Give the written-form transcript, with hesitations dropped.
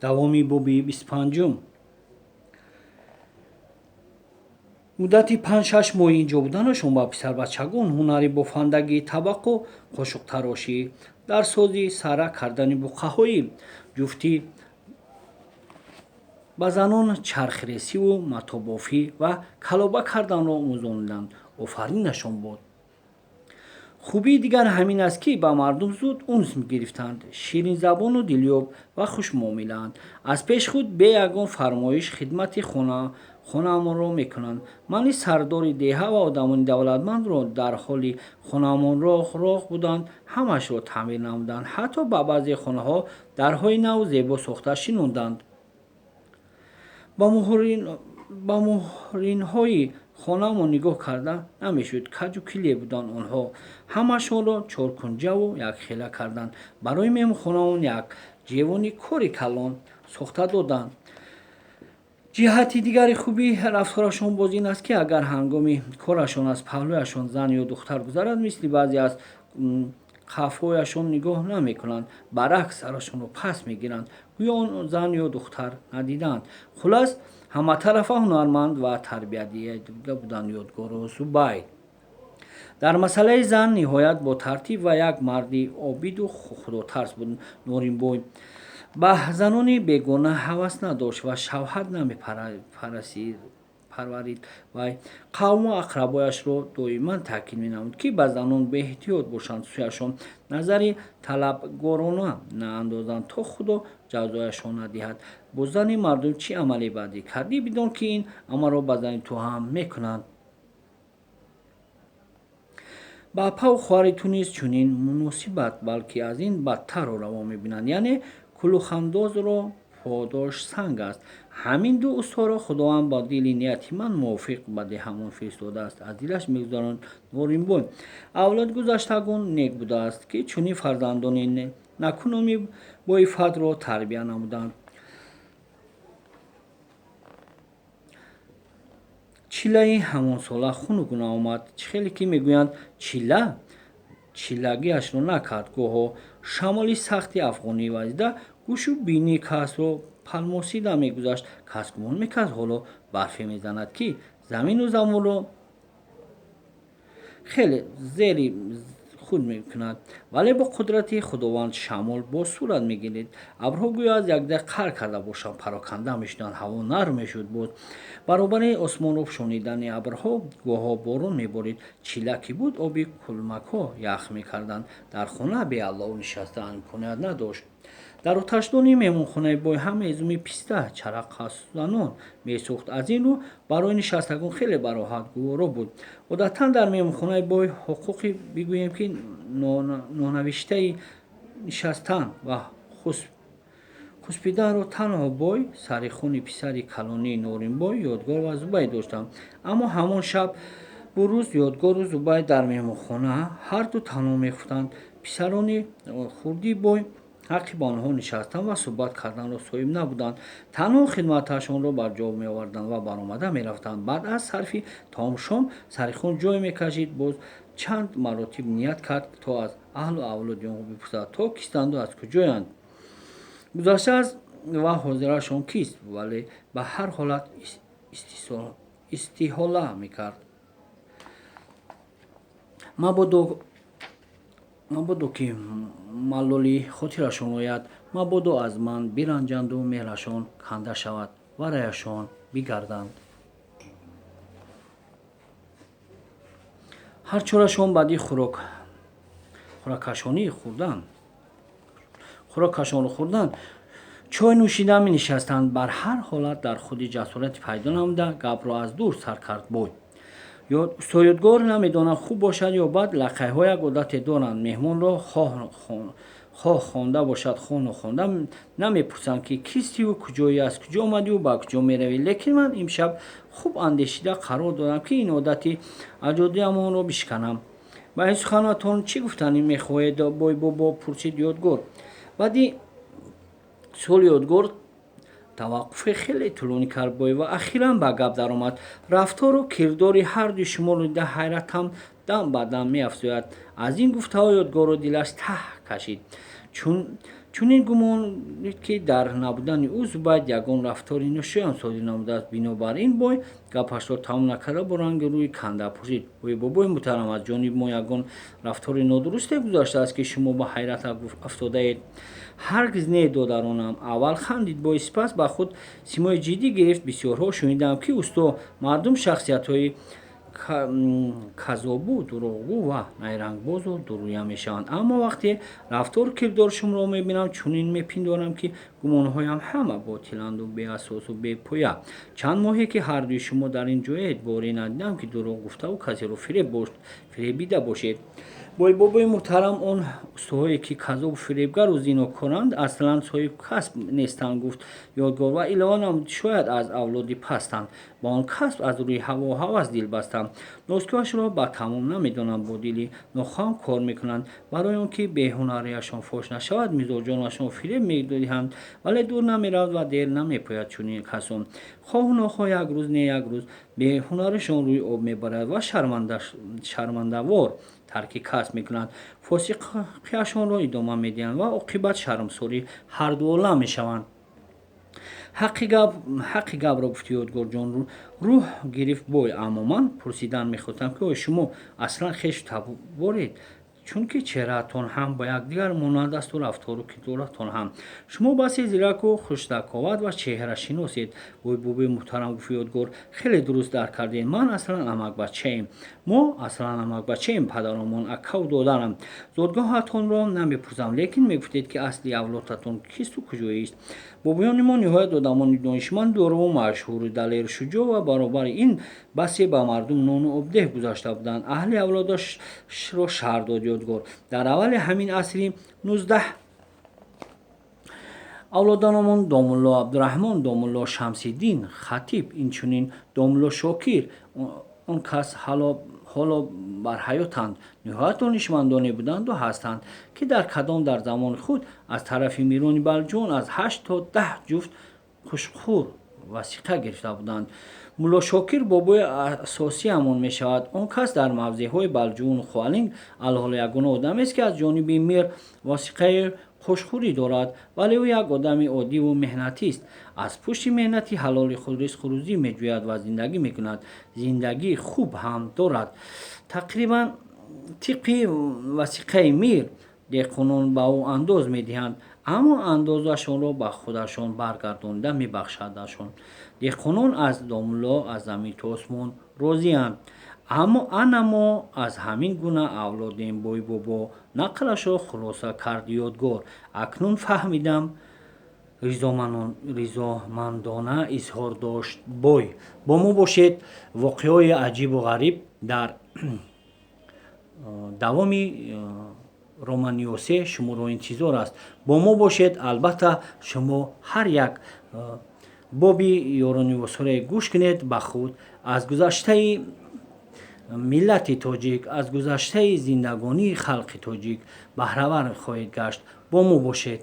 давоми боби 25. муддати 5-6 моҳи инҷо буданашон ба писарбачагон ҳунари бофандагии табақу қошуқтарошӣ, дарсозӣ, сара кардани буққаҳои ҷуфтӣ ба занон чархресиву матобофӣ ва калоба карданро омӯзонданд. офаринашон бод. хубии дигар ҳамин аст, ки ба мардум зуд унс гирифтанд, ширинзабону дилёб ва хушмуомилаанд. аз пеш худ бе ягон фармоиш хидмати хонаамонро мекунанд. манни сардори деҳа ва одамони давлатмандро дар ҳоли хонаамонроҳ буданд, ҳамаашро таъмир намуданд. ҳатто ба баъзе хонаҳо дарҳои наву зебо сохта шинонданд. ба моҳринҳои хонаамон нигоҳ карда намешуд. каҷу киле буданд онҳо. ҳамаашонро чоркунҷаву якхела карданд. барои меҳмонхонаон як ҷевони кори калон сохта доданд. ҷиҳати дигари хубии рафторашон боз ин аст, ки агар ҳангоми корашон аз паҳлӯяшон зан ё духтар гузарад, мисли баъзе аз қафҳояшон нигоҳ намекунанд, баръакс сарашонро паст мегиранд, гӯё он зан ё духтар надиданд. хулас, ҳаматарафа ҳунарманд ва тарбиятдида буданд ёдгору зубайд. дар масъалаи зан ниҳоят бо тартиб ва як марди обиду худотарс буд. Норимбой ба занони бегона ҳавас надошт ва шавҳат намепарварид. вай қавму ақрабояшро доиман таъкид менамуд, ки ба занон беэҳтиёт бошанд, сӯяшон назари талабгорона наандозанд, то худо ҷазояшон надиҳад. бо зани мардум чӣ амале баъдӣ кардӣ, бидон, ки ин амалро ба зани ту ҳам мекунанд. ба апа ва хоҳари ту низ чунин муносибат, балки аз ин бадтарро раво мебинанд. яъне кулухандозро подош санг аст. ҳамин ду усторо худованд ба дили нияти ман мувофиқ ба деҳамон фиристодааст. аз дилаш мегузаронд Норимбой. авлодгузаштагон нек будааст, ки чунин фарзандони накуноми боифатро тарбия намуданд. чилаи ҳамонсола хунук наомад. хеле ки мегӯянд чила чилагиашро накард. гоҳо шамоли сахти афғонӣ вазида гӯшу бинии касро палмосида мегузашт. кас гумон мекард ҳоло барфе мезанад, ки замину замонро хеле зери худ мекунад. вале бо қудрати худованд шамол бо сурат мегирид. абрҳо гӯё аз якдига қар карда бошанд, пароканда мешуданд, ҳаво нарм мешуд. боз баробари осмонро пӯшонидани абрҳо гоҳо борон меборид. чила ки буд, оби кулмакҳо ях мекарданд. дар хона беаллов нишастан имконият надошт. дар оташдони меҳмонхонаи бой ҳам мезуми писта чарақазанон месӯхт. аз ин рӯ барои нишастагон хеле бароҳат гуворо буд. одатан дар меҳмонхонаи бой ҳуқуқи бигӯем, ки нонавиштаи нишастан ва хуспиданро танҳо бой, сарихуни писари калонии Норимбой, ёдгор ва Зубайд доштанд. аммо ҳамон шаб бу рӯз ёдгору Зубайд дар меҳмонхона ҳарду танҳо мехуфтанд. писарони хурдии бой ҳаққи ба онҳо нишастан ва суҳбат карданро соҳиб набуданд. танҳо хидматашонро бар ҷо меоварданд ва баромада мерафтанд. баъд аз сарфи таом-шом сарихун ҷой мекашид. боз чанд маротиб ният кард, то аз аҳлу авлоди онҳо бипурсад, то кистанду аз куҷоянд, гузашта аз ва ҳозирашон кист, вале ба ҳар ҳолат истиҳола мекард. мабодо ки малоли хотирашон ояд, мабодо аз ман биранҷанду меҳрашон канда шавад ва раяшон бигарданд. ҳарчорашон баъди хӯрокашонро хӯрдан чой нӯшида менишастанд. бар ҳар ҳолат дар худи ҷасорати пайдо намуда гапро аз дур сар кард. бой устоёдгор намедонад хуб бошад ё бад. лақайҳо як одате доранд. меҳмонро хоҳ хонда бошад, хоҳ нохонда, намепурсанд, ки кистиву куҷоӣ, аз куҷо омадиву ба куҷо меравӣ. лекин ман имшаб хуб андешида қарор додам, ки ин одати аҷдодиамонро бишканам. ба ин суханатон чӣ гуфтан мехоҳед? бой бобо пурсид ёдгор. баъди суоли ёдгор таваққуфе хеле тӯлонӣ кард бой ва ахиран ба гап даромад. рафтору кирдори ҳардуи шуморо дида ҳайратам дам ба дам меафзояд. аз ин гуфтаҳо ёдгорро дилаш таҳ кашид. чунин гумонид ки дар набудани ӯ зубайд ягон рафтори ношоям содир намудааст. Бинобар ин бой гапашро тамом накарда бо ранги рӯи канда пурсид: ой бобои муҳтарам, аз ҷониби мо ягон рафтори нодурусте гузаштааст ки шумо ба ҳайрат афтодаед? ҳаргиз не, додаронам. Аввал хандид, бой сипас ба худ симои ҷиддӣ гирифт. Бисёрҳо шунидам, ки усто мардум шахсиятҳои казобу, дурӯғгӯ ва найрангбозу дурӯя мешаванд. Аммо вақте рафтору кирдори шуморо мебинам, чунин мепиндорам, ки гумонҳоям ҳама ботиланду беасосу бепоя. Чанд моҳе ки ҳардуи шумо дар ин ҷоед, боре надидам, ки дурӯғ гуфтаву касеро фиребида бошед. Бой бобои муҳтарам, он устоҳое ки казобу фиребгару зинокоранд, аслан соҳиби касб нестанд, гуфт ёдгор ва илова намуд: шояд аз авлоди пастанд, ба он касб аз рӯи ҳаву ҳавас дил бастанд. нозкиҳояшро ба тамом намедонанд, бо дили нохоҳам кор мекунанд. Барои он ки беҳунарияшон фош нашавад, мизоҷонашро фиреб медиҳанд, вале дур намеравад ва дер намепояд чунин касон. хоҳу нохоҳ як рӯз не як рӯз беҳунаришон рӯи об мебарад ва шармандавор тарки касб мекунанд. фосиқияшонро идома медиҳанд ва оқибат шармсори ҳарду олам мешаванд. ҳаққи гапро гуфтӣ, ёдгорҷон. рӯҳ гирифт бой. Аммо ман пурсидан мехостам, ки оё шумо аслан хешу таборед? чунки чеҳраатон ҳам ба якдигар монанд асту рафтору кирдоратон ҳам. шумо басе зираку хушдаковат ва чеҳрашиносед. бобои муҳтарам, гуфт ёдгор, хеле дуруст дарк кардед. Ман аслан амакбачаем. мо аслан амакбачаем, падаромон, акаву додарам. зодгоҳатонро намепурсам, лекин мегуфтед, ки асли авлодатон кисту куҷоист. бобоёни мо ниҳоят одамони донишманду дорову машҳуру далеру шуҷоъ ва баробари ин басе ба мардум нону обдеҳ гузашта буданд. аҳли авлодашро шаҳр дод ёдгор. дар аввали ҳамин асри 19 авлоданомон домулло абдураҳмон, домулло шамсиддин хатиб, инчунин домулло шокир, он кас ҳоло бар ҳаётанд, ниҳоят донишмандоне буданду ҳастанд, ки дар замони худ аз тарафи мирони балҷуон аз 8 то 10 ҷуфт хушхӯр васиқа гирифта буданд. мулло шокир бобои асосиамон мешавад. он кас дар мавзеъҳои балҷуону хуалинг алҳоло ягона одамест, ки аз ҷониби мир восиқаи хушхӯрӣ дорад, вале ӯ як одами оддиву меҳнатист. аз пушти меҳнати ҳалоли худ ризқурӯзӣ меҷӯяд ва зиндагӣ мекунад. зиндагии хуб ҳам дорад. тақрибан тиқи васиқаи мир. деҳқонон ба ӯ андоз медиҳанд, аммо андозашонро ба худашон баргардонида мебахшадашон. деҳқонон аз домулло аз замин то осмон розианд. аммо ана мо аз ҳамин гуна авлодем. бой бобо нақлашро хулоса кард ёдгор. акнун фаҳмидам, ризомандона изҳор дошт бой. бо мо бошед. воқеҳои аҷибу ғариб дар давоми романи ёсе шуморо интизор аст. бо мо бошед. албатта шумо ҳар як боби ёронивосҳоро гӯш кунед. ба худ аз гузаштаи миллати тоҷик, аз гузаштаи зиндагонии халқи тоҷик баҳравар хоҳед гашт. бо мо бошед.